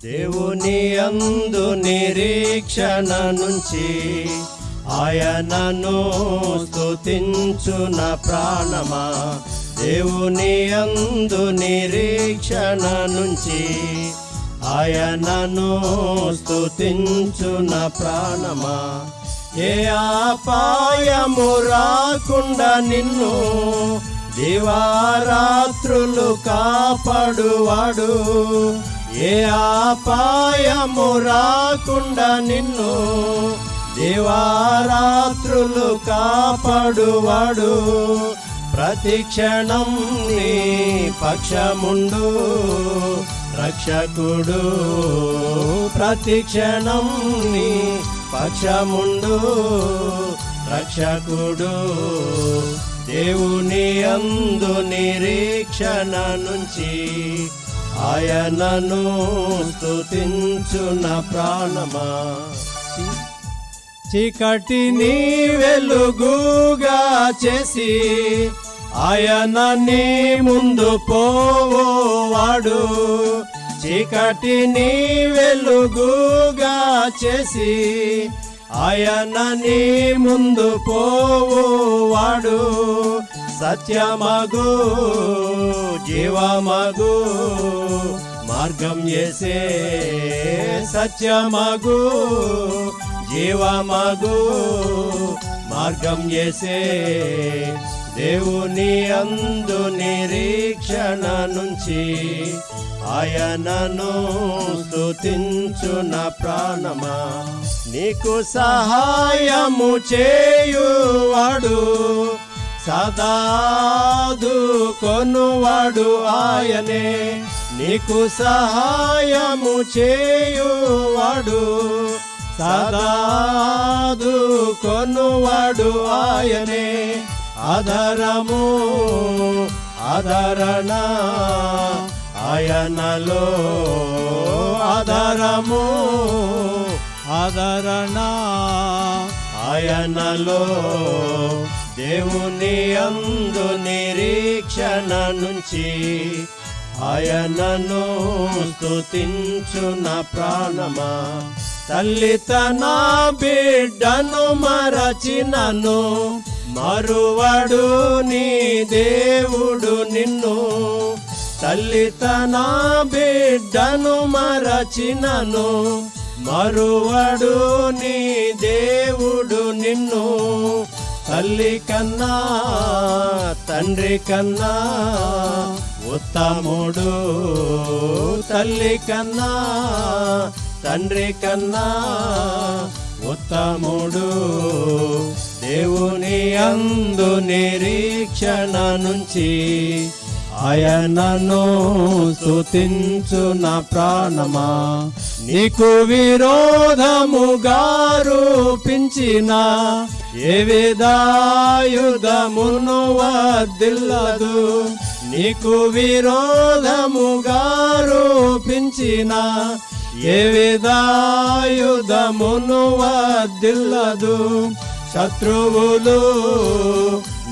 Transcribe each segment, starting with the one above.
దేవుని యందు నిరీక్షణ నుంచి ఆయనను స్తుతించు నా ప్రాణమా. దేవుని యందు నిరీక్షణ నుంచి ఆయనను స్తుతించు నా ప్రాణమా. ఏ అపాయము రాకుండా నిన్ను దివారాత్రులు కాపాడువాడు. ఏ అపాయము రాకుండా నిన్ను దివారాత్రులు కాపాడువాడు. ప్రతి క్షణం నీ పక్షముండు రక్షకుడు. ప్రతి క్షణం నీ పక్షముండు రక్షకుడు. దేవుని యందు నిరీక్షణ నుంచి ఆయనను స్తుతించు నా ప్రాణమా. చీకటిని వెలుగుగా చేసి ఆయన నీ ముందు పోవాడు. చీకటిని వెలుగుగా చేసి ఆయన నీ ముందు పోవాడు. సత్యమగు జీవమగు మార్గం యేసే. సత్యమగు జీవమగు మార్గం యేసే. దేవుని యందు నిరీక్షణ నుంచి ఆయనను స్తుతించు నా ప్రాణమా. నీకు సహాయము చేయువాడు సదాదు కొనువాడు ఆయనే. నీకు సహాయము చేయువాడు సదాదు కొనువాడు ఆయనే. ఆధారము ఆదరణ ఆయనలో. ఆధారము ఆదరణ ఆయనలో. దేవుని యందు నిరీక్షణ నుంచి ఆయనను స్తుతించు నా ప్రాణమా. తల్లి తన బిడ్డను మరచినను మరువడు నీ దేవుడు నిన్ను. తల్లి తన బిడ్డను మరచినను మరువడు నీ దేవుడు నిన్ను. తల్లి కన్నా తండ్రి కన్నా ఉత్తముడు. తల్లి కన్నా తండ్రి కన్నా ఉత్తముడు. దేవుని యందు నిరీక్షణ నుంచి ఆయనను స్తుతించు నా ప్రాణమా. నీకు విరోధముగా రూపించిన ఏ విధాయుధమును వర్ధిల్లదు. నీకు విరోధముగా రూపించిన ఏ విధాయుధమును వర్ధిల్లదు. శత్రువులు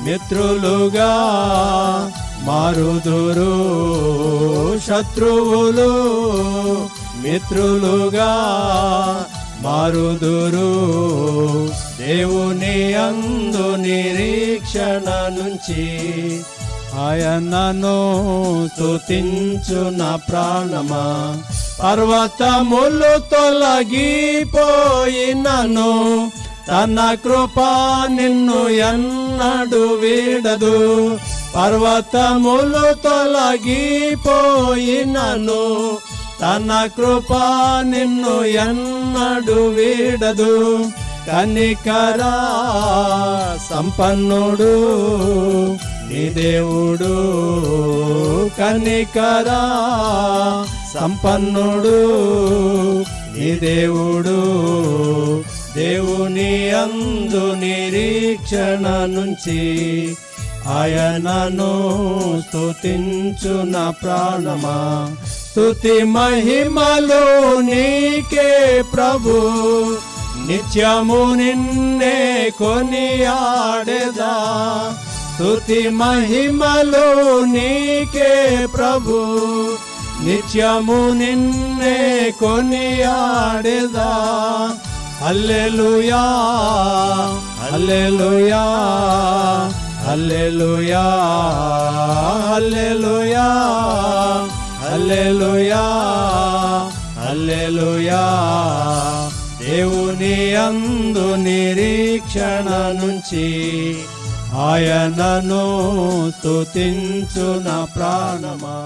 మిత్రులుగా మారుదురు. శత్రువులు మిత్రులుగా మారుదురు. దేవుని యందు నిరీక్షణ నుంచి ఆయనను స్తుతించు నా ప్రాణమా. పర్వతములు తొలగిపోయినను తన కృప నిన్ను ఎన్నడు వీడదు. పర్వతములు తొలగిపోయినను తన కృప నిన్ను ఎన్నడు వీడదు. కనికర సంపన్నుడు నీ దేవుడు. కనికర సంపన్నుడు నీ దేవుడు. దేవుని యందు నిరీక్షణ నుంచి ఆయనను స్తుతించు నా ప్రాణమా. స్తుతి మహిమలు నీకే ప్రభు. నిత్యము నిన్నే కొనియాడెదా. స్తుతి మహిమలు నీకే ప్రభు. నిత్యము నిన్నే కొనియాడేదా. హల్లెలూయా హల్లెలూయా హల్లెలూయా హల్లెలూయా హల్లెలూయా హల్లెలూయా. దేవుని యందు నిరీక్షణ నుంచి ఆయనను స్తుతించు నా ప్రాణమా.